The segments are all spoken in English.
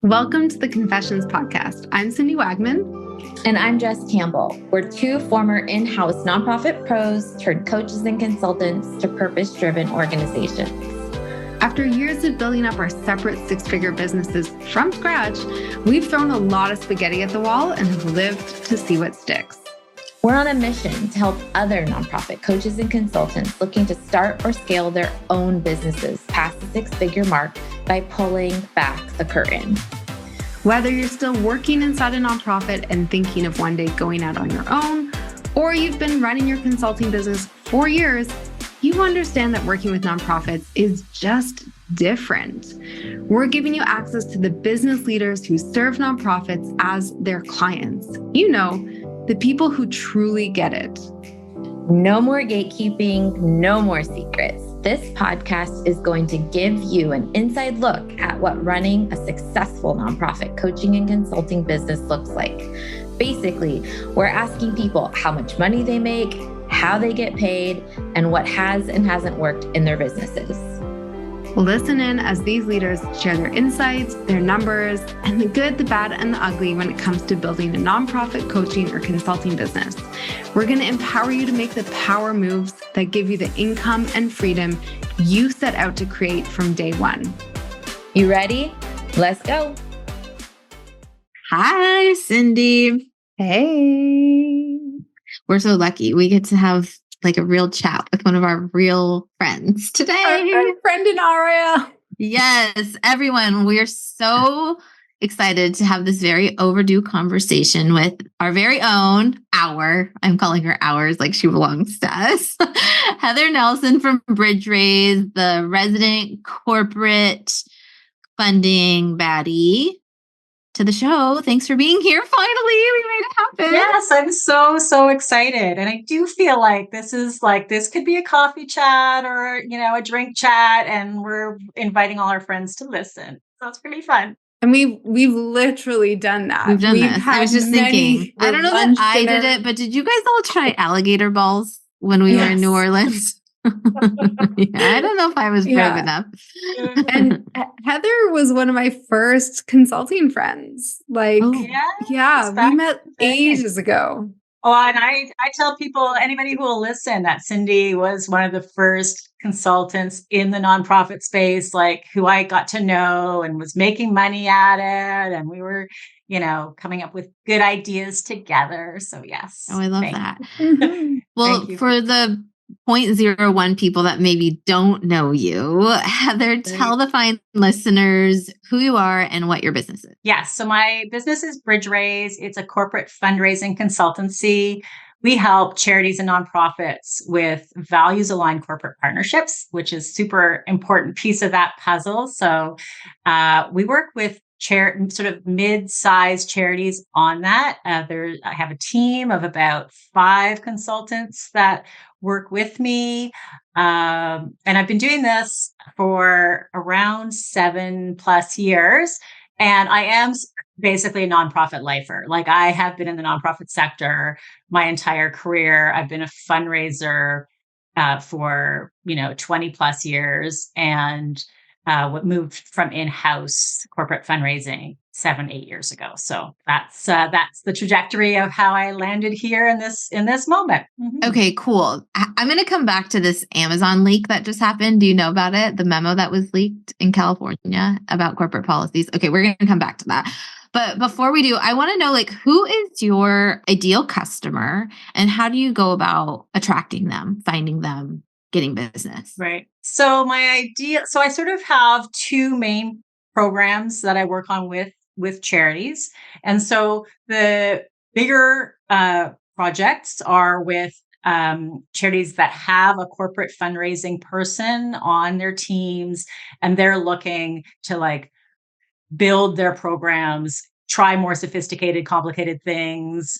Welcome to the Confessions Podcast. I'm Cindy Wagman. And I'm Jess Campbell. We're two former in-house nonprofit pros turned coaches and consultants to purpose-driven organizations. After years of building up our separate six-figure businesses from scratch, we've thrown a lot of spaghetti at the wall and have lived to see what sticks. We're on a mission to help other nonprofit coaches and consultants looking to start or scale their own businesses past the six-figure mark by pulling back the curtain. Whether you're still working inside a nonprofit and thinking of one day going out on your own, or you've been running your consulting business for years, you understand that working with nonprofits is just different. We're giving you access to the business leaders who serve nonprofits as their clients. You know, the people who truly get it. No more gatekeeping, no more secrets. This podcast is going to give you an inside look at what running a successful nonprofit coaching and consulting business looks like. Basically, we're asking people how much money they make, how they get paid, and what has and hasn't worked in their businesses. Listen in as these leaders share their insights, their numbers, and the good, the bad, and the ugly when it comes to building a nonprofit coaching or consulting business. We're going to empower you to make the power moves that give you the income and freedom you set out to create from day one. You ready? Let's go. Hi, Cindy. Hey. We're so lucky. We get to have like a real chat with one of our real friends today. Our friend in Aria. Yes, everyone. We're so excited to have this very overdue conversation with our very own, I'm calling her ours like she belongs to us, Heather Nelson from BridgeRaise, the resident corporate funding baddie. To the show. Thanks for being here. Finally, we made it happen. Yes, I'm so excited. And I do feel like this could be a coffee chat or, a drink chat, and we're inviting all our friends to listen. So it's pretty fun. And we've literally done that. We've done this. I was just thinking, I don't know that I did it, but did you guys all try alligator balls when we were in New Orleans? I don't know if I was brave enough. And Heather was one of my first consulting friends. We met ages ago. Oh, and I tell people, anybody who will listen, that Cindy was one of the first consultants in the nonprofit space, who I got to know and was making money at it. And we were, coming up with good ideas together. So yes. Oh, I love that. Well, for the 0.01 people that maybe don't know you, Heather, tell the fine listeners who you are and what your business is. Yes. So my business is BridgeRaise. It's a corporate fundraising consultancy. We help charities and nonprofits with values-aligned corporate partnerships, which is super important piece of that puzzle. So we work with sort of mid-sized charities on that. I have a team of about 5 consultants that work with me. And I've been doing this for around 7+ years. And I am basically a nonprofit lifer. I have been in the nonprofit sector my entire career. I've been a fundraiser for, 20+ years, and moved from in-house corporate fundraising 7-8 years ago. So that's the trajectory of how I landed here in this moment. Mm-hmm. Okay, cool. I'm going to come back to this Amazon leak that just happened. Do you know about it? The memo that was leaked in California about corporate policies. Okay, we're going to come back to that. But before we do, I want to know, who is your ideal customer and how do you go about attracting them, finding them, getting business? Right. So I sort of have 2 main programs that I work on with charities. And so the bigger projects are with charities that have a corporate fundraising person on their teams, and they're looking to build their programs, try more sophisticated, complicated things.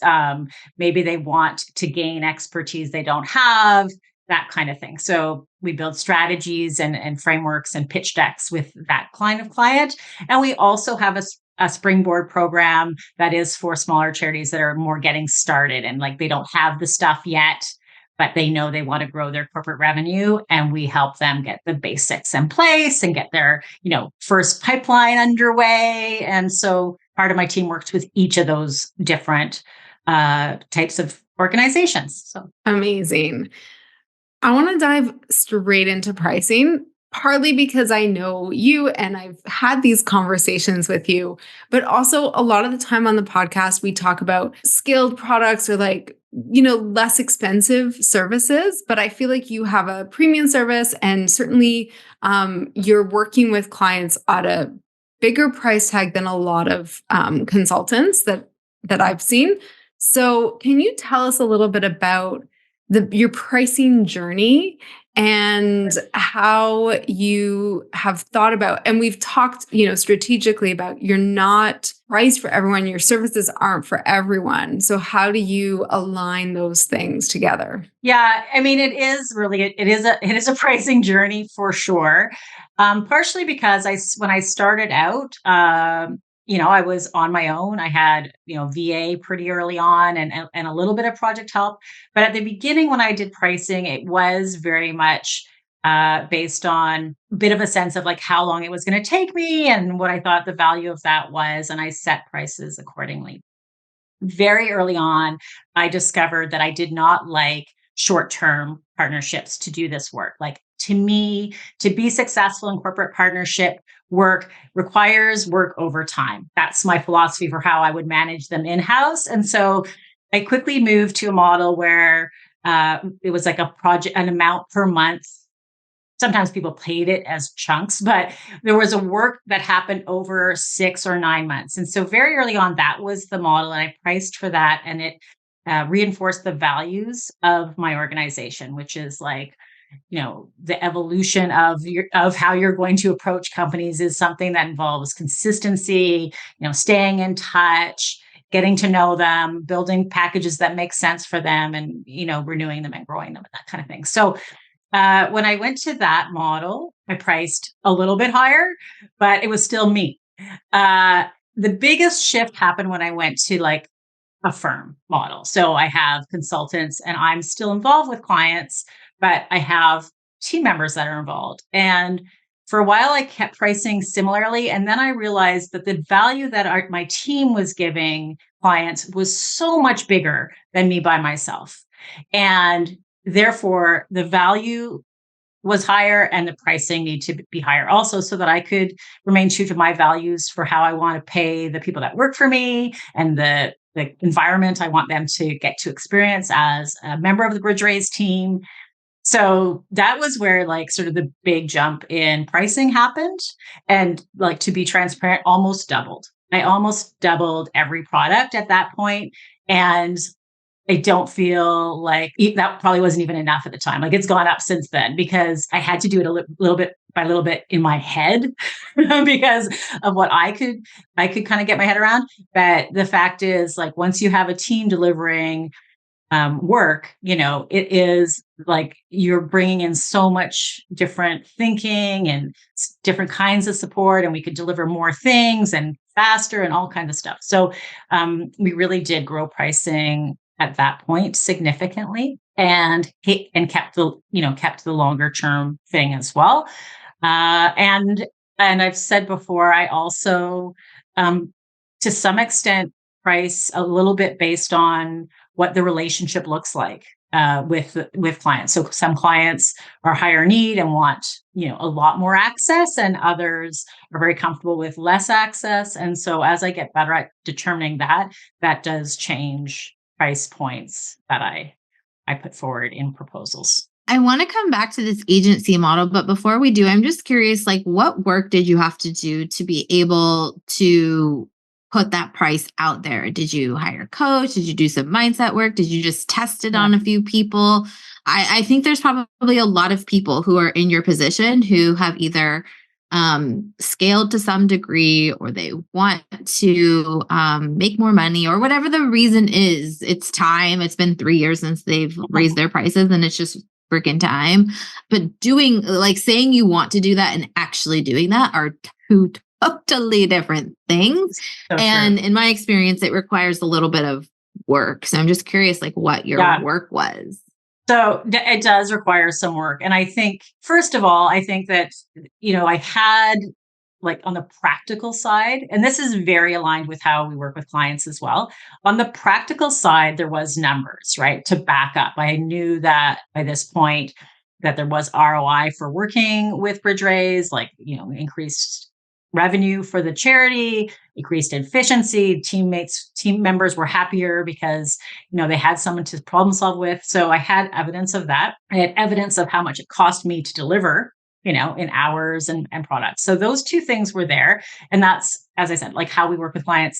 Maybe they want to gain expertise they don't have, that kind of thing. So we build strategies and frameworks and pitch decks with that kind of client. And we also have a springboard program that is for smaller charities that are more getting started and they don't have the stuff yet. but they know they want to grow their corporate revenue, and we help them get the basics in place and get their, first pipeline underway. And so part of my team works with each of those different types of organizations. So amazing. I want to dive straight into pricing, partly because I know you and I've had these conversations with you, but also a lot of the time on the podcast, we talk about skilled products or less expensive services. But I feel like you have a premium service, and certainly you're working with clients at a bigger price tag than a lot of consultants that I've seen. So can you tell us a little bit about your pricing journey and how you have thought about, and we've talked, strategically about you're not priced for everyone, your services aren't for everyone. So how do you align those things together? Yeah, I mean, it is a pricing journey for sure. Partially because when I started out, I was on my own. I had, VA pretty early on and a little bit of project help. But at the beginning, when I did pricing, it was very much based on a bit of a sense of like how long it was going to take me and what I thought the value of that was. And I set prices accordingly. Very early on, I discovered that I did not like short-term partnerships to do this work. Like, to me, to be successful in corporate partnership work requires work over time. That's my philosophy for how I would manage them in-house. And so I quickly moved to a model where it was like an amount per month. Sometimes people paid it as chunks, but there was a work that happened over 6 or 9 months. And so very early on, that was the model. And I priced for that. And it reinforced the values of my organization, which is like, the evolution of how you're going to approach companies is something that involves consistency, staying in touch, getting to know them, building packages that make sense for them, and, renewing them and growing them and that kind of thing. So when I went to that model, I priced a little bit higher, but it was still me. The biggest shift happened when I went to like a firm model. So I have consultants and I'm still involved with clients, but I have team members that are involved. And for a while, I kept pricing similarly. And then I realized that the value that my team was giving clients was so much bigger than me by myself. And therefore, the value was higher and the pricing needed to be higher also, so that I could remain true to my values for how I want to pay the people that work for me and the environment I want them to get to experience as a member of the BridgeRaise team. So that was where like sort of the big jump in pricing happened. And like, to be transparent, almost doubled. I almost doubled every product at that point. And I don't feel like that probably wasn't even enough at the time. Like, it's gone up since then because I had to do it a little bit by little bit in my head because of what I could kind of get my head around. But the fact is, like, once you have a team delivering work, it is like you're bringing in so much different thinking and different kinds of support, and we could deliver more things and faster and all kinds of stuff. So we really did grow pricing at that point significantly, and kept the longer term thing as well. And I've said before, I also to some extent price a little bit based on what the relationship looks like with clients. So some clients are higher need and want, a lot more access, and others are very comfortable with less access. And so as I get better at determining that does change price points that I put forward in proposals. I want to come back to this agency model, but before we do, I'm just curious, like, what work did you have to do to be able to put that price out there? Did you hire a coach? Did you do some mindset work? Did you just test it on a few people? I think there's probably a lot of people who are in your position who have either scaled to some degree, or they want to make more money, or whatever the reason is. It's time. It's been 3 years since they've raised their prices, and it's just freaking time. But saying you want to do that and actually doing that are two totally different things. So and true. In my experience, it requires a little bit of work. So I'm just curious, like, what your work was. So it does require some work. And I think, first of all, I think that, I had like on the practical side, and this is very aligned with how we work with clients as well. On the practical side, there was numbers, right, to back up. I knew that by this point that there was ROI for working with BridgeRaise, like, increased revenue for the charity, increased efficiency, team members were happier because, they had someone to problem solve with. So I had evidence of that. I had evidence of how much it cost me to deliver, in hours and products. So those two things were there. And that's, as I said, like how we work with clients.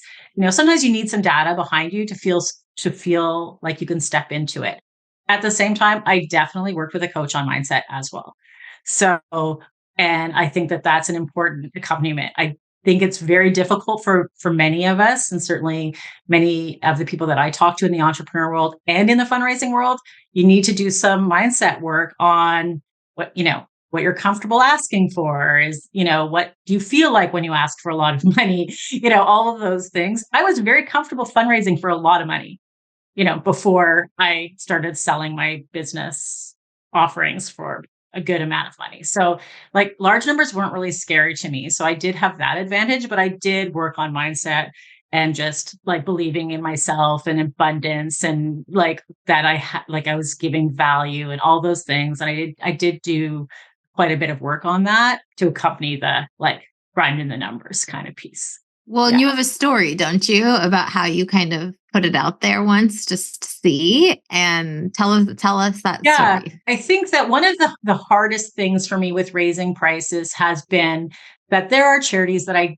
Sometimes you need some data behind you to feel like you can step into it. At the same time, I definitely worked with a coach on mindset as well. So, and I think that that's an important accompaniment. I think it's very difficult for many of us, and certainly many of the people that I talk to in the entrepreneur world and in the fundraising world. You need to do some mindset work on what you're comfortable asking for is, what do you feel like when you ask for a lot of money, all of those things. I was very comfortable fundraising for a lot of money, before I started selling my business offerings for a good amount of money. So like large numbers weren't really scary to me. So I did have that advantage, but I did work on mindset and just like believing in myself and abundance and like that I was giving value and all those things. And I did do quite a bit of work on that to accompany the like grinding the numbers kind of piece. Well, and you have a story, don't you, about how you kind of put it out there once just to see, and tell us that story. I think that one of the hardest things for me with raising prices has been that there are charities that I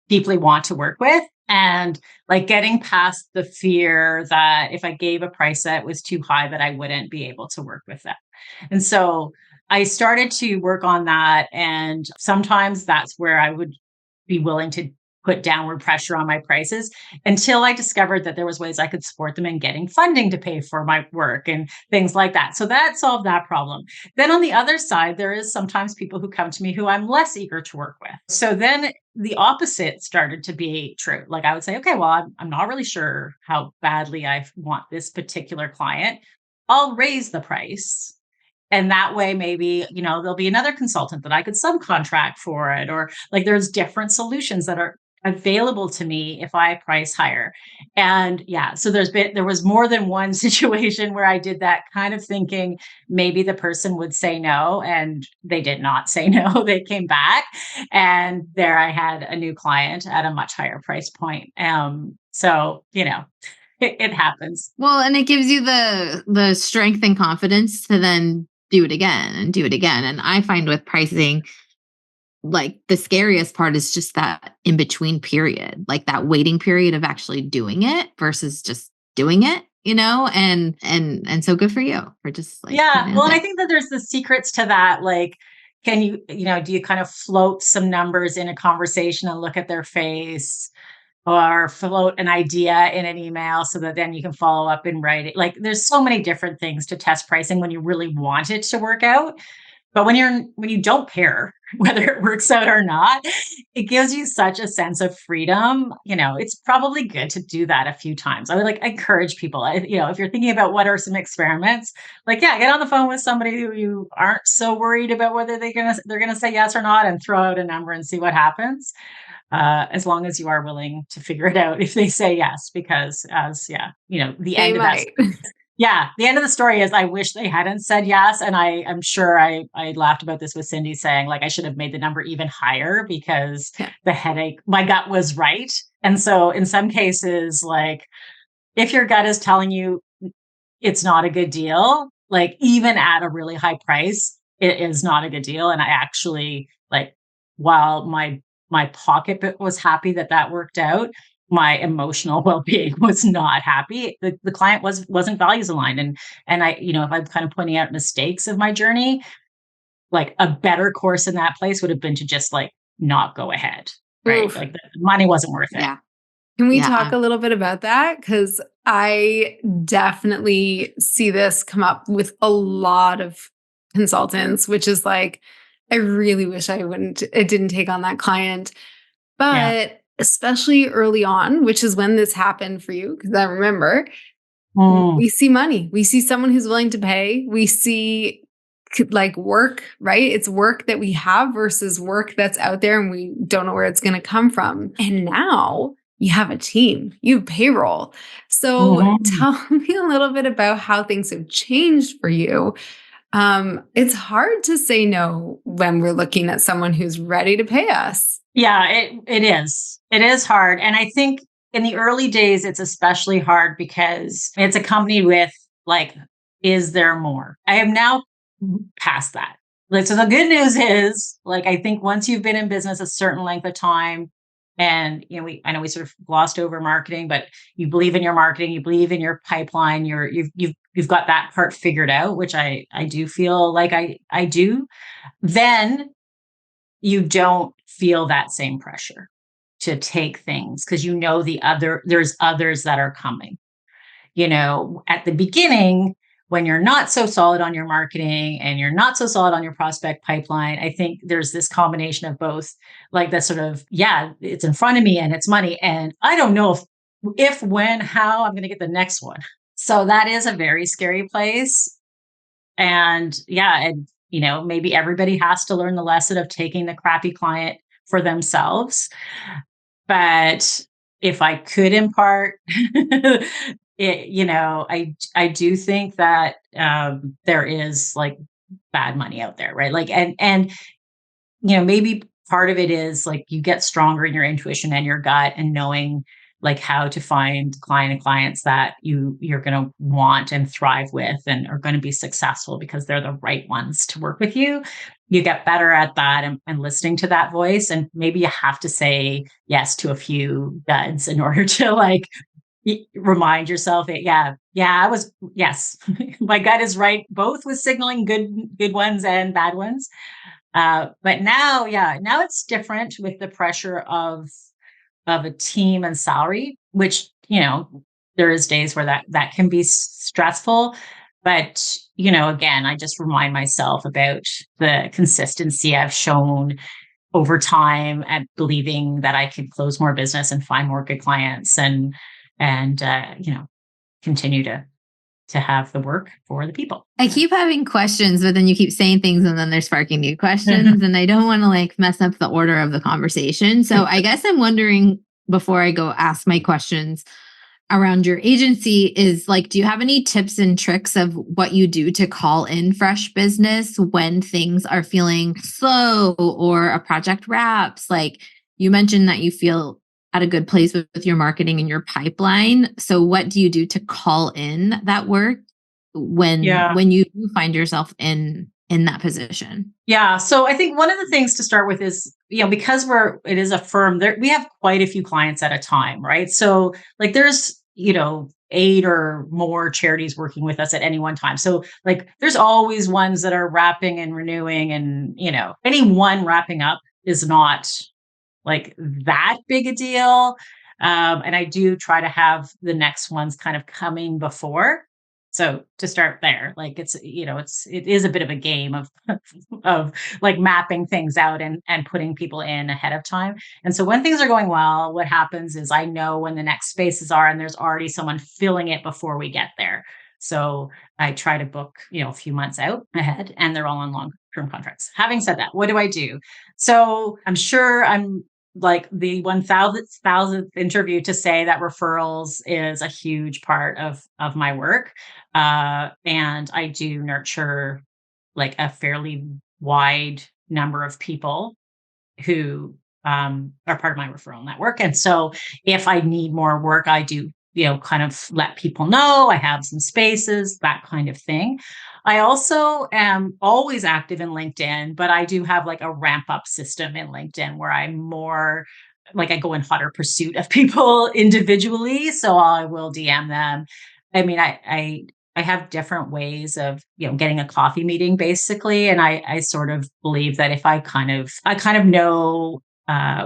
deeply want to work with, and like getting past the fear that if I gave a price that was too high, that I wouldn't be able to work with them. And so I started to work on that. And sometimes that's where I would be willing to put downward pressure on my prices until I discovered that there was ways I could support them in getting funding to pay for my work and things like that. So that solved that problem. Then on the other side, there is sometimes people who come to me who I'm less eager to work with. So then the opposite started to be true. Like I would say, okay, well, I'm not really sure how badly I want this particular client. I'll raise the price. And that way, maybe, there'll be another consultant that I could subcontract for it, or like there's different solutions that are available to me if I price higher. And yeah, so there was more than one situation where I did that kind of thinking maybe the person would say no, and they did not say no. They came back, and there I had a new client at a much higher price point. So, it happens. Well, and it gives you the strength and confidence to then do it again and do it again. And I find with pricing, like the scariest part is just that in between period, like that waiting period of actually doing it versus just doing it, and so good for you for just like, well, and I think that there's the secrets to that. Like, can you, do you kind of float some numbers in a conversation and look at their face, or float an idea in an email so that then you can follow up in writing? Like there's so many different things to test pricing when you really want it to work out. But when you don't care whether it works out or not, it gives you such a sense of freedom. It's probably good to do that a few times. I would encourage people, if you're thinking about what are some experiments, get on the phone with somebody who you aren't so worried about whether they're going to say yes or not, and throw out a number and see what happens. As long as you are willing to figure it out if they say yes, because the end of that. The end of the story is I wish they hadn't said yes. And I'm sure I laughed about this with Cindy, saying like I should have made the number even higher because the headache, my gut was right. And so in some cases, like if your gut is telling you it's not a good deal, like even at a really high price, it is not a good deal. And I actually, like, while my pocketbook was happy that worked out, my emotional well-being was not happy. The client wasn't values aligned. And I, if I'm kind of pointing out mistakes of my journey, like a better course in that place would have been to just like not go ahead. Right. Oof. Like the money wasn't worth it. Yeah. Can we talk a little bit about that? Because I definitely see this come up with a lot of consultants, which is like, I really wish I didn't take on that client. But especially early on, which is when this happened for you, because I remember We see money. We see someone who's willing to pay. We see like work, right? It's work that we have versus work that's out there and we don't know where it's going to come from. And now you have a team, you have payroll. So tell me a little bit about how things have changed for you. It's hard to say no when we're looking at someone who's ready to pay us. Yeah, it is. It is hard. And I think in the early days, it's especially hard because it's accompanied with like, is there more? I am now past that. Like, so the good news is, like, I think once you've been in business a certain length of time, and I know we sort of glossed over marketing, but you believe in your marketing, you believe in your pipeline, you've got that part figured out, which I do feel like I do. Then you don't feel that same pressure to take things because there's others that are coming. At the beginning, when you're not so solid on your marketing and you're not so solid on your prospect pipeline, I think there's this combination of both, like that sort of, yeah, it's in front of me and it's money. And I don't know if, when, how I'm going to get the next one. So that is a very scary place. And yeah, and maybe everybody has to learn the lesson of taking the crappy client for themselves. But if I could impart, I do think that there is like bad money out there, right? Like, and maybe part of it is like you get stronger in your intuition and your gut and knowing like how to find clients that you're going to want and thrive with and are going to be successful because they're the right ones to work with you. You get better at that and listening to that voice. And maybe you have to say yes to a few duds in order to like remind yourself that, yes, my gut is right, both with signaling good ones and bad ones. But now it's different with the pressure of a team and salary, which, there is days where that can be stressful. But, again, I just remind myself about the consistency I've shown over time at believing that I could close more business and find more good clients and continue to have the work for the people. I keep having questions, but then you keep saying things and then they're sparking new questions. And I don't want to like mess up the order of the conversation. So I guess I'm wondering before I go ask my questions around your agency is like, do you have any tips and tricks of what you do to call in fresh business when things are feeling slow or a project wraps? Like you mentioned that you feel at a good place with your marketing and your pipeline. So what do you do to call in that work when you find yourself in that position? Yeah. So I think one of the things to start with is, because it is a firm there, we have quite a few clients at a time, right? So like there's, 8 or more charities working with us at any one time. So like there's always ones that are wrapping and renewing and, any one wrapping up is not like that big a deal. And I do try to have the next ones kind of coming before. So to start there, like it is a bit of a game of like mapping things out and putting people in ahead of time. And so when things are going well, what happens is I know when the next spaces are and there's already someone filling it before we get there. So I try to book, a few months out ahead and they're all on long-term contracts. Having said that, what do I do? So I'm sure I'm like the 1,000th interview to say that referrals is a huge part of my work. And I do nurture like a fairly wide number of people who are part of my referral network. And so if I need more work, I do, kind of let people know I have some spaces, that kind of thing. I also am always active in LinkedIn, but I do have like a ramp up system in LinkedIn where I'm more like I go in hotter pursuit of people individually. So I will DM them. I mean, I have different ways of, getting a coffee meeting basically. And I sort of believe that if I kind of know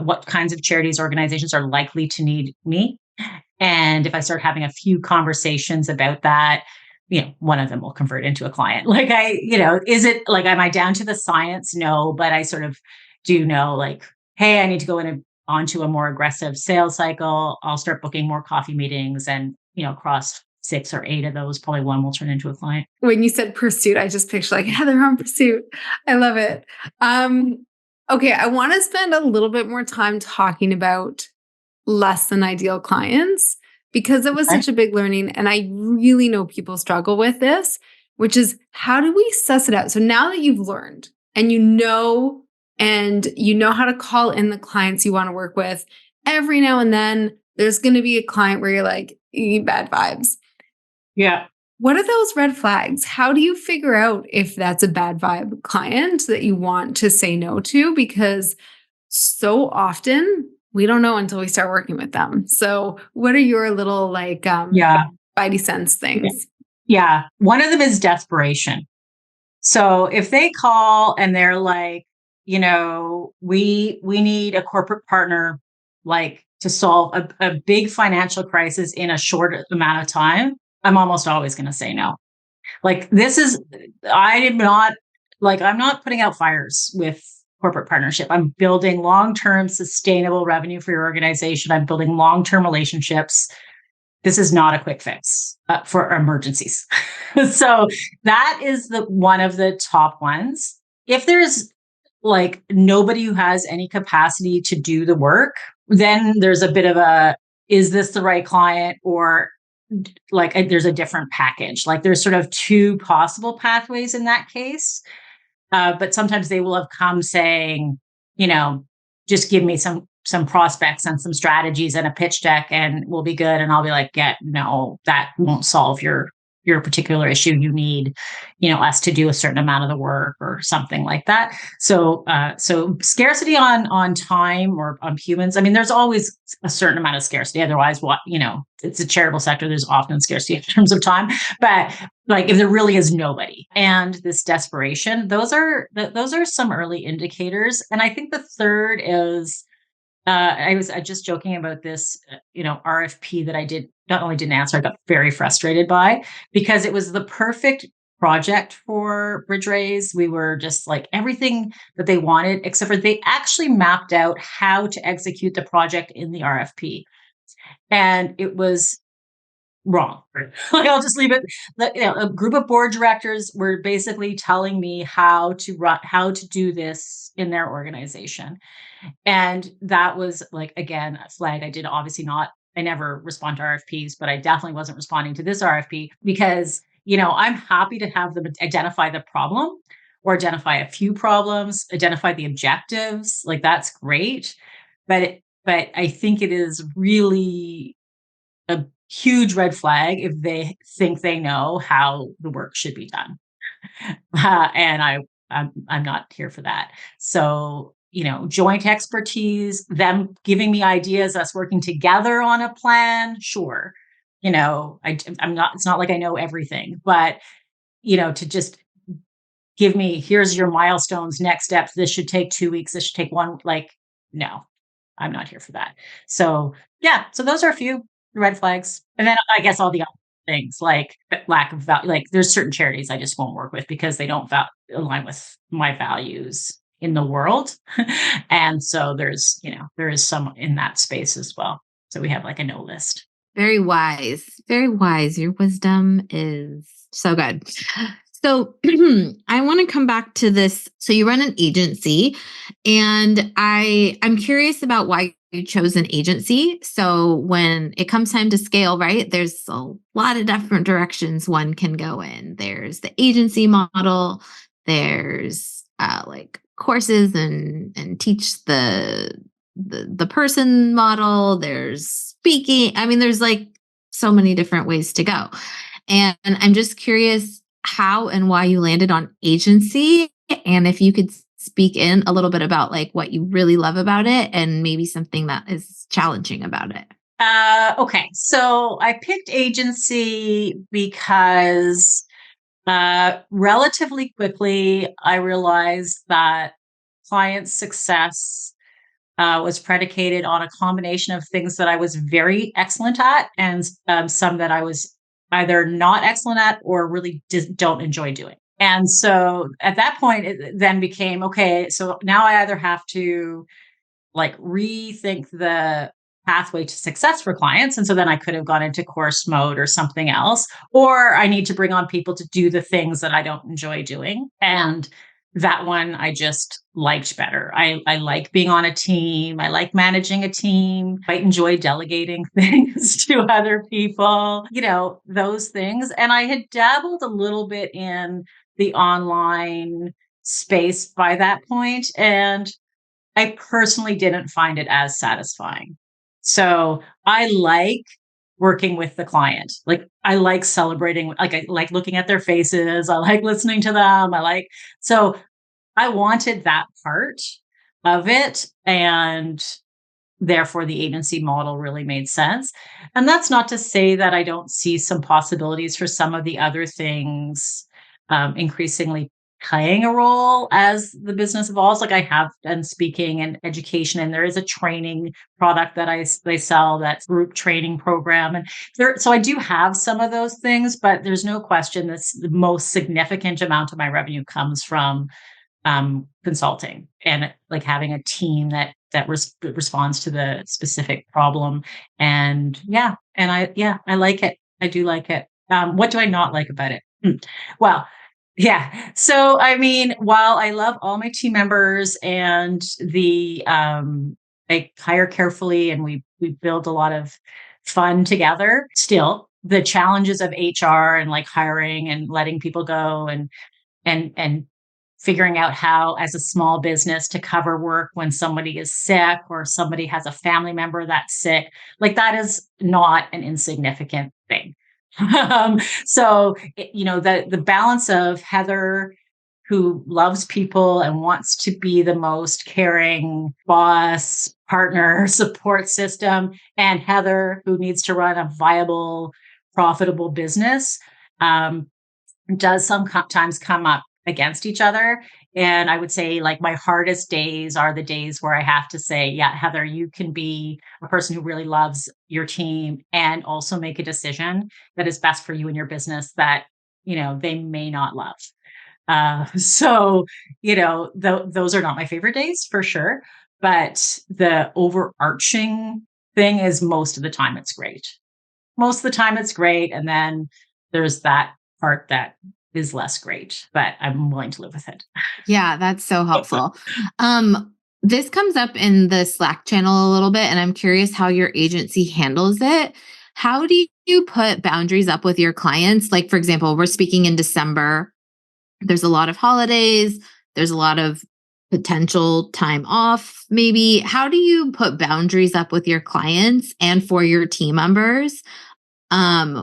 what kinds of charities organizations are likely to need me. And if I start having a few conversations about that, one of them will convert into a client. Like is it like, am I down to the science? No, but I sort of do know like, hey, I need to go onto a more aggressive sales cycle. I'll start booking more coffee meetings and, cross 6 or 8 of those, probably one will turn into a client. When you said pursuit, I just pictured like Heather on pursuit. I love it. Okay, I want to spend a little bit more time talking about less than ideal clients because it was Okay. such a big learning. And I really know people struggle with this, which is how do we suss it out? So now that you've learned and you know how to call in the clients you want to work with, every now and then there's going to be a client where you're like, bad vibes. Yeah. What are those red flags? How do you figure out if that's a bad vibe client that you want to say no to? Because so often we don't know until we start working with them. So what are your little spidey sense things? Yeah. One of them is desperation. So if they call and they're like, we need a corporate partner, like to solve a big financial crisis in a short amount of time, I'm almost always going to say no. Like I'm not putting out fires with corporate partnership. I'm building long-term sustainable revenue for your organization. I'm building long-term relationships. This is not a quick fix for emergencies. So that is one of the top ones. If there's like nobody who has any capacity to do the work, then there's a bit of is this the right client, or like there's a different package. Like there's sort of two possible pathways in that case. But sometimes they will have come saying, just give me some prospects and some strategies and a pitch deck and we'll be good. And I'll be like, yeah, no, that won't solve your particular issue. You need, us to do a certain amount of the work or something like that. So scarcity on time or on humans. I mean, there's always a certain amount of scarcity. Otherwise, it's a charitable sector. There's often scarcity in terms of time, but like if there really is nobody and this desperation, those are some early indicators. And I think the third is, I was just joking about this, RFP that I not only didn't answer, I got very frustrated by, because it was the perfect project for BridgeRaise. We were just like everything that they wanted, except for they actually mapped out how to execute the project in the RFP. And it was wrong. Like I'll just leave it. A group of board directors were basically telling me how to do this in their organization. And that was like, again, a flag. I never respond to RFPs, but I definitely wasn't responding to this RFP because, I'm happy to have them identify the problem or identify a few problems, identify the objectives. Like that's great. But I think it is really a huge red flag if they think they know how the work should be done. And I'm not here for that. So, joint expertise, them giving me ideas, us working together on a plan. Sure. It's not like I know everything, but, to just give me, here's your milestones, next steps. This should take 2 weeks. This should take one. Like, no, I'm not here for that. So yeah. So those are a few red flags. And then I guess all the other things like lack of value, like there's certain charities I just won't work with because they don't align with my values in the world. And so there is some in that space as well. So we have like a no list. Very wise. Very wise. Your wisdom is so good. So I want to come back to this. So you run an agency, and I'm curious about why you chose an agency. So when it comes time to scale, right, there's a lot of different directions one can go in. There's the agency model. There's like courses and teach the person model. There's speaking. I mean, there's like so many different ways to go. And I'm just curious how and why you landed on agency, and if you could speak in a little bit about like what you really love about it and maybe something that is challenging about it. Okay. So I picked agency because relatively quickly I realized that client success was predicated on a combination of things that I was very excellent at and some that I was either not excellent at or really don't enjoy doing. And so at that point, it then became, okay, so now I either have to like rethink the pathway to success for clients. And so then I could have gone into course mode or something else, or I need to bring on people to do the things that I don't enjoy doing. And that one I just liked better. I like being on a team. I like managing a team. I enjoy delegating things to other people, those things. And I had dabbled a little bit in the online space by that point, and I personally didn't find it as satisfying. So I like working with the client. Like I like celebrating, like I like looking at their faces. I like listening to them. So I wanted that part of it. And therefore the agency model really made sense. And that's not to say that I don't see some possibilities for some of the other things increasingly playing a role as the business evolves. Like I have done speaking and education, and there is a training product that they sell, that's group training program. And so I do have some of those things, but there's no question that the most significant amount of my revenue comes from consulting and like having a team that responds to the specific problem. And I like it. I do like it. What do I not like about it? Well, yeah. So, I mean, while I love all my team members and I hire carefully and we build a lot of fun together, still the challenges of HR and like hiring and letting people go and figuring out how, as a small business, to cover work when somebody is sick or somebody has a family member that's sick, like that is not an insignificant thing. The balance of Heather, who loves people and wants to be the most caring boss, partner, support system, and Heather, who needs to run a viable, profitable business, does sometimes come up against each other. And I would say like my hardest days are the days where I have to say, yeah, Heather, you can be a person who really loves your team and also make a decision that is best for you and your business that, they may not love. Those are not my favorite days for sure. But the overarching thing is most of the time it's great. Most of the time it's great. And then there's that part that is less great, but I'm willing to live with it. Yeah, that's so helpful. This comes up in the Slack channel a little bit, and I'm curious how your agency handles it. How do you put boundaries up with your clients? Like, for example, we're speaking in December. There's a lot of holidays. There's a lot of potential time off, maybe. How do you put boundaries up with your clients and for your team members?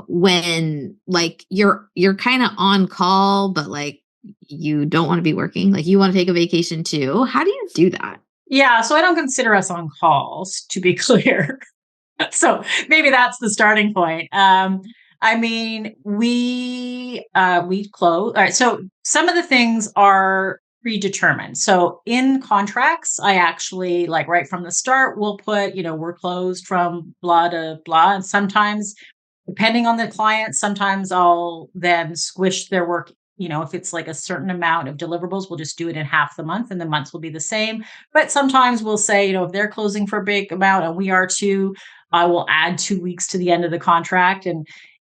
When like you're kind of on call, but like you don't want to be working, like you want to take a vacation too. How do you do that? Yeah. So I don't consider us on calls, to be clear. So maybe that's the starting point. I mean, we close. All right. So some of the things are predetermined. So in contracts, I actually like right from the start, we'll put, we're closed from blah to blah. And sometimes depending on the client, sometimes I'll then squish their work. If it's like a certain amount of deliverables, we'll just do it in half the month and the months will be the same. But sometimes we'll say, if they're closing for a big amount and we are too, I will add 2 weeks to the end of the contract. And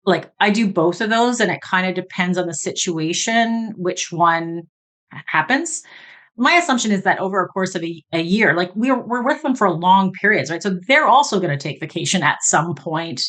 like I do both of those, and it kind of depends on the situation, which one happens. My assumption is that over a course of a year, like we're with them for long periods, right? So they're also going to take vacation at some point,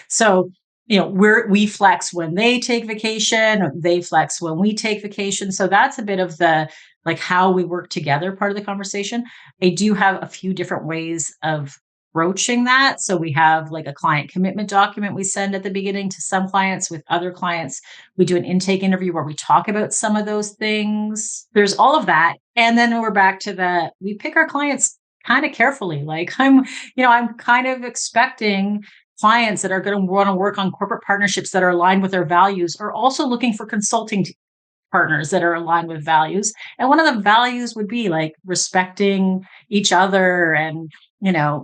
So, we flex when they take vacation, or they flex when we take vacation. So that's a bit of the like how we work together part of the conversation. I do have a few different ways of broaching that. So we have like a client commitment document we send at the beginning to some clients. With other clients, we do an intake interview where we talk about some of those things. There's all of that. And then we're back to we pick our clients kind of carefully. Like I'm kind of expecting clients that are going to want to work on corporate partnerships that are aligned with their values are also looking for consulting partners that are aligned with values. And one of the values would be like respecting each other and,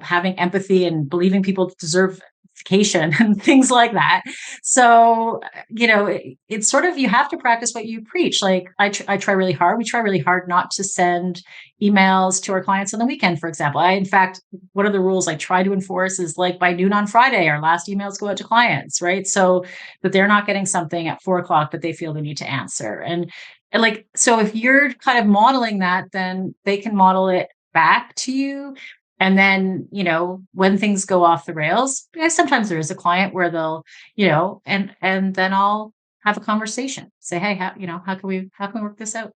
having empathy and believing people deserve education and things like that. So, it's sort of, you have to practice what you preach. Like I try really hard. We try really hard not to send emails to our clients on the weekend, for example. In fact, one of the rules I try to enforce is like by noon on Friday, our last emails go out to clients, right? So that they're not getting something at 4 o'clock that they feel they need to answer. And like, so if you're kind of modeling that, then they can model it back to you. And then, when things go off the rails, sometimes there is a client where they'll, and then I'll have a conversation, say, hey, how can we work this out?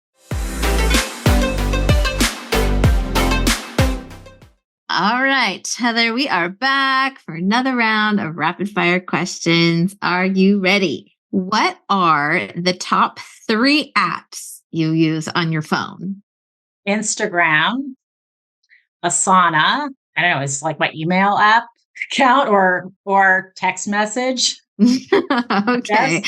All right, Heather, we are back for another round of rapid fire questions. Are you ready? What are the top 3 apps you use on your phone? Instagram, Asana. I don't know, it's like my email app account or text message. Okay.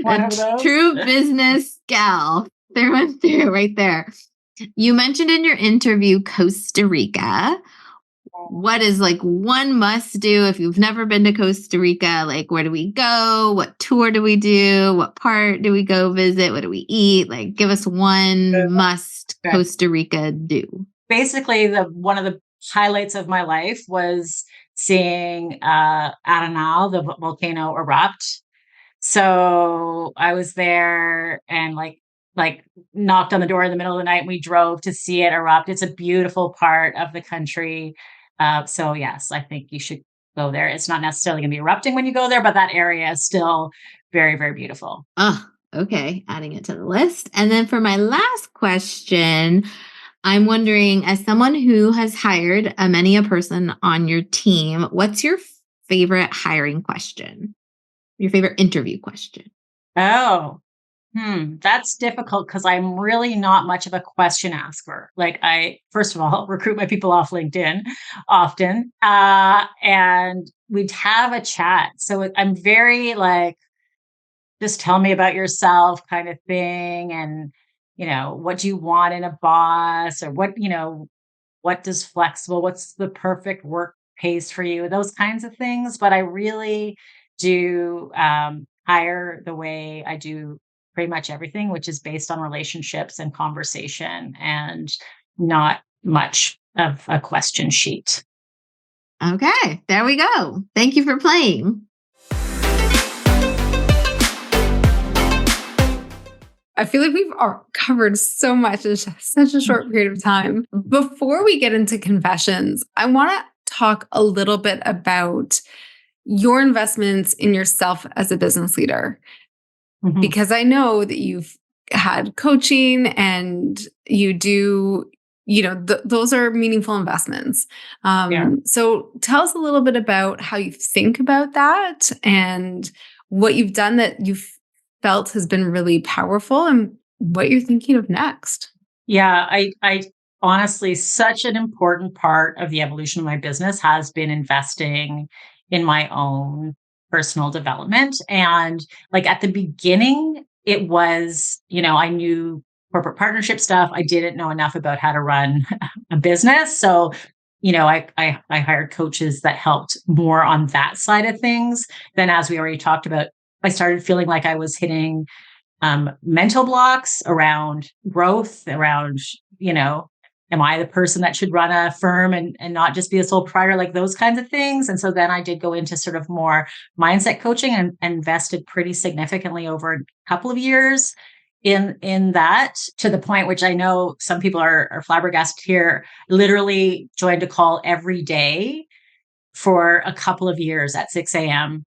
One of those. True business gal. Through and through right there. You mentioned in your interview Costa Rica. What is like one must do if you've never been to Costa Rica? Like, where do we go? What tour do we do? What part do we go visit? What do we eat? Like, give us one must Costa Rica do. Basically, one of the highlights of my life was seeing Arenal, the volcano, erupt. So I was there and like knocked on the door in the middle of the night. And we drove to see it erupt. It's a beautiful part of the country. So yes, I think you should go there. It's not necessarily going to be erupting when you go there, but that area is still very, very beautiful. Oh, okay. Adding it to the list. And then for my last question, I'm wondering, as someone who has hired many a person on your team, what's your favorite hiring question? Your favorite interview question? Oh, that's difficult because I'm really not much of a question asker. Like I, first of all, recruit my people off LinkedIn often, and we'd have a chat. So I'm very like, just tell me about yourself kind of thing. And, what do you want in a boss, or what does flexible, what's the perfect work pace for you, those kinds of things. But I really do hire the way I do pretty much everything, which is based on relationships and conversation and not much of a question sheet. Okay, there we go. Thank you for playing. I feel like we've covered so much in such a short period of time. Before we get into confessions, I want to talk a little bit about your investments in yourself as a business leader, because I know that you've had coaching and you do, those are meaningful investments. So tell us a little bit about how you think about that and what you've done that you've felt has been really powerful and what you're thinking of next. Yeah, I honestly, such an important part of the evolution of my business has been investing in my own personal development. And like at the beginning, it was, I knew corporate partnership stuff. I didn't know enough about how to run a business. So, I hired coaches that helped more on that side of things. Then, as we already talked about, I started feeling like I was hitting mental blocks around growth, around, am I the person that should run a firm and not just be a sole proprietor, like those kinds of things. And so then I did go into sort of more mindset coaching and invested pretty significantly over a couple of years in that, to the point which I know some people are flabbergasted here, literally joined a call every day for a couple of years at 6 a.m.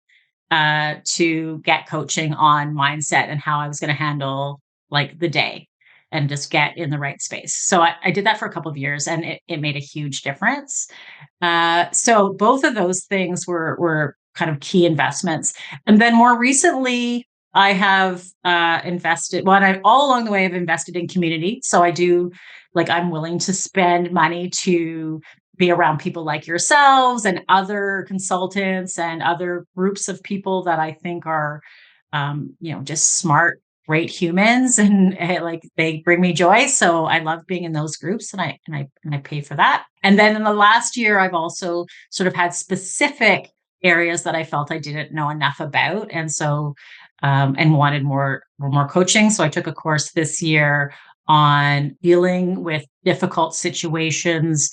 To get coaching on mindset and how I was going to handle like the day and just get in the right space. So I did that for a couple of years and it made a huge difference. So both of those things were kind of key investments. And then more recently, I have invested, all along the way, I've invested in community. So I do, like, I'm willing to spend money to be around people like yourselves and other consultants and other groups of people that I think are, just smart, great humans, and like they bring me joy. So I love being in those groups, and I pay for that. And then in the last year, I've also sort of had specific areas that I felt I didn't know enough about. And so, and wanted more coaching. So I took a course this year on dealing with difficult situations,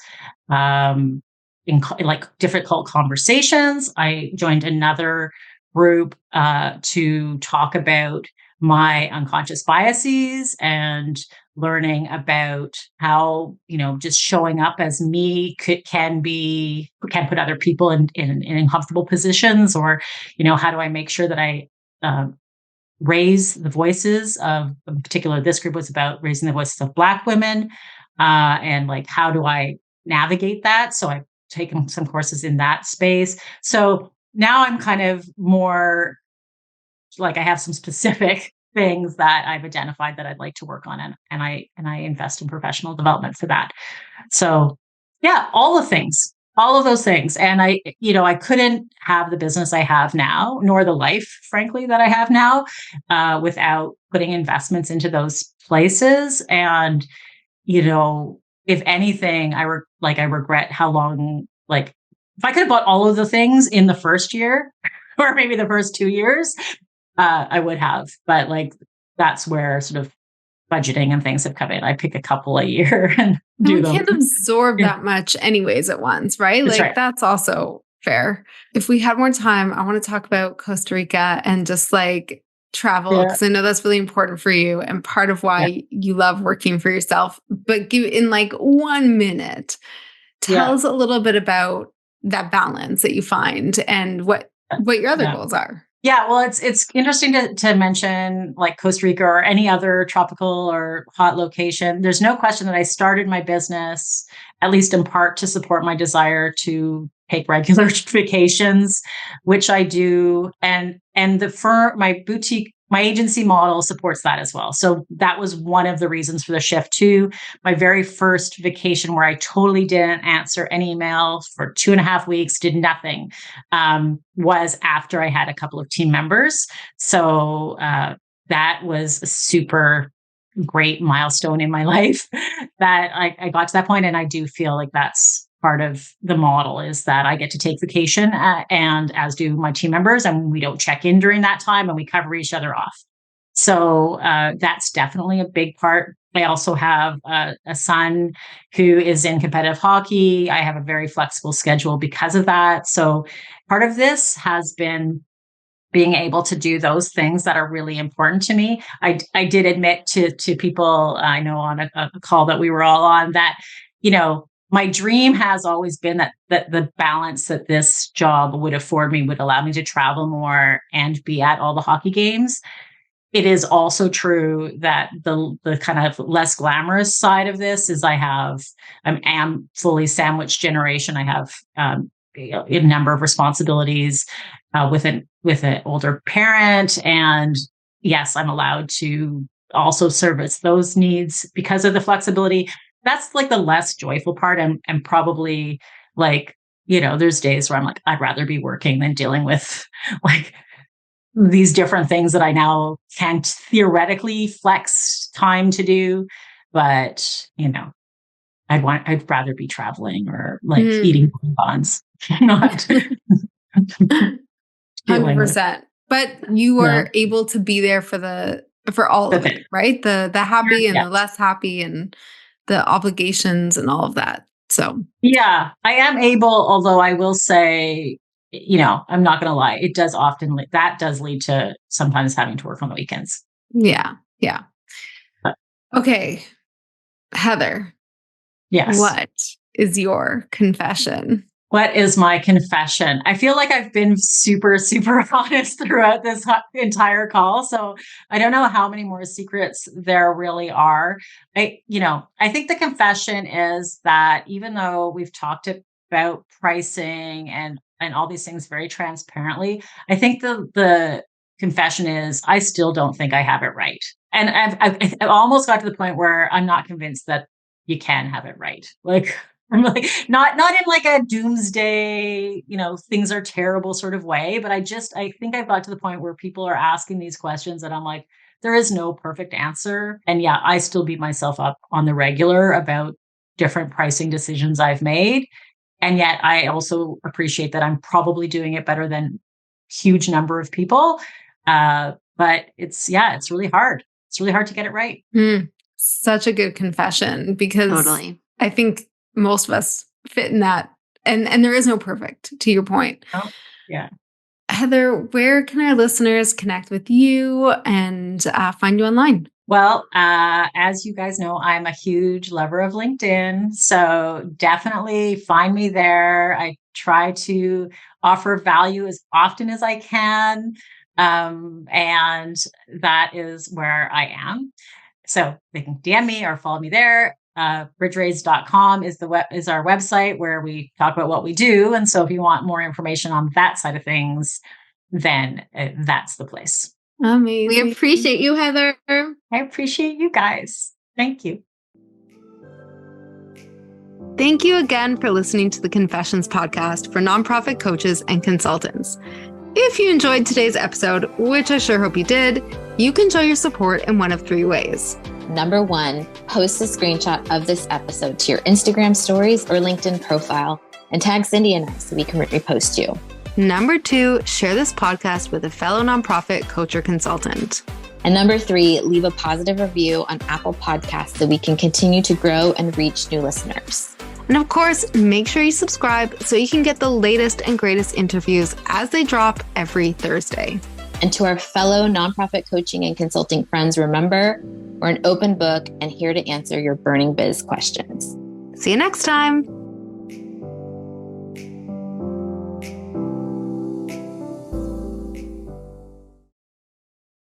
like difficult conversations. I joined another group to talk about my unconscious biases and learning about how, just showing up as me can put other people in uncomfortable positions, or, how do I make sure that I uh, raise the voices of, in particular, this group was about raising the voices of Black women, and like, how do I navigate that? So I've taken some courses in that space. So now I'm kind of more like, I have some specific things that I've identified that I'd like to work on, and I invest in professional development for that. So yeah, all of those things. And I couldn't have the business I have now, nor the life, frankly, that I have now, without putting investments into those places. And, if anything, I regret how long, like, if I could have bought all of the things in the first year or maybe the first 2 years, I would have. But like, that's where sort of budgeting and things have come in. I pick a couple a year and do We them. can't absorb Yeah. that much anyways at once, right? That's Like right. that's also fair. If we had more time, I want to talk about Costa Rica and just like travel, Yeah. because I know that's really important for you and part of Yeah. why you love working for yourself. But give in like 1 minute, tell Yeah. us a little bit about that balance that you find and what your other Yeah. goals are. Yeah, well, it's interesting to mention like Costa Rica or any other tropical or hot location. There's no question that I started my business, at least in part, to support my desire to take regular vacations, which I do. And the firm, my boutique, my agency model supports that as well. So that was one of the reasons for the shift too. My very first vacation, where I totally didn't answer an email for 2.5 weeks, did nothing, was after I had a couple of team members. So that was a super great milestone in my life that I got to that point. And I do feel like that's part of the model, is that I get to take vacation, and as do my team members, and we don't check in during that time, and we cover each other off. So that's definitely a big part. I also have a son who is in competitive hockey. I have a very flexible schedule because of that. So part of this has been being able to do those things that are really important to me. I did admit to people I know on a call that we were all on that, my dream has always been that the balance that this job would afford me would allow me to travel more and be at all the hockey games. It is also true that the kind of less glamorous side of this is I am fully sandwich generation. I have a number of responsibilities with an older parent, and yes, I'm allowed to also service those needs because of the flexibility. That's like the less joyful part, and probably like, there's days where I'm like, I'd rather be working than dealing with like these different things that I now can't theoretically flex time to do. But, I'd rather be traveling or like eating bonbons, not dealing with. 100%. But you Yeah. are able to be there for all of Okay. it, right? The happy and Yeah. the less happy and the obligations and all of that. So Yeah, I am able, although I will say, I'm not going to lie. It does often, that does lead to sometimes having to work on the weekends. yeah. Yeah. But Okay. Heather, yes. what is your confession? What is my confession? I feel like I've been super, super honest throughout this entire call. So I don't know how many more secrets there really are. I think the confession is that even though we've talked about pricing and all these things very transparently, I think the confession is I still don't think I have it right. And I've almost got to the point where I'm not convinced that you can have it right. Like, I'm like, not in like a doomsday, things are terrible sort of way, but I think I've got to the point where people are asking these questions that I'm like, there is no perfect answer. And yeah, I still beat myself up on the regular about different pricing decisions I've made. And yet I also appreciate that I'm probably doing it better than huge number of people. But it's really hard. It's really hard to get it right. Such a good confession, because Totally. I think most of us fit in that. And there is no perfect, to your point. Oh, yeah. Heather, where can our listeners connect with you and find you online? Well, as you guys know, I'm a huge lover of LinkedIn. So definitely find me there. I try to offer value as often as I can. And that is where I am. So they can DM me or follow me there. BridgeRaise.com is is our website where we talk about what we do. And so if you want more information on that side of things, then that's the place. Amazing. We appreciate you, Heather. I appreciate you guys. Thank you. Thank you again for listening to the Confessions podcast for nonprofit coaches and consultants. If you enjoyed today's episode, which I sure hope you did, you can show your support in one of 3 ways. Number 1, post a screenshot of this episode to your Instagram stories or LinkedIn profile and tag Cindy and I so we can repost you. Number 2, share this podcast with a fellow nonprofit coach or consultant. And number 3, leave a positive review on Apple Podcasts so we can continue to grow and reach new listeners. And of course, make sure you subscribe so you can get the latest and greatest interviews as they drop every Thursday. And to our fellow nonprofit coaching and consulting friends, remember, we're an open book and here to answer your burning biz questions. See you next time.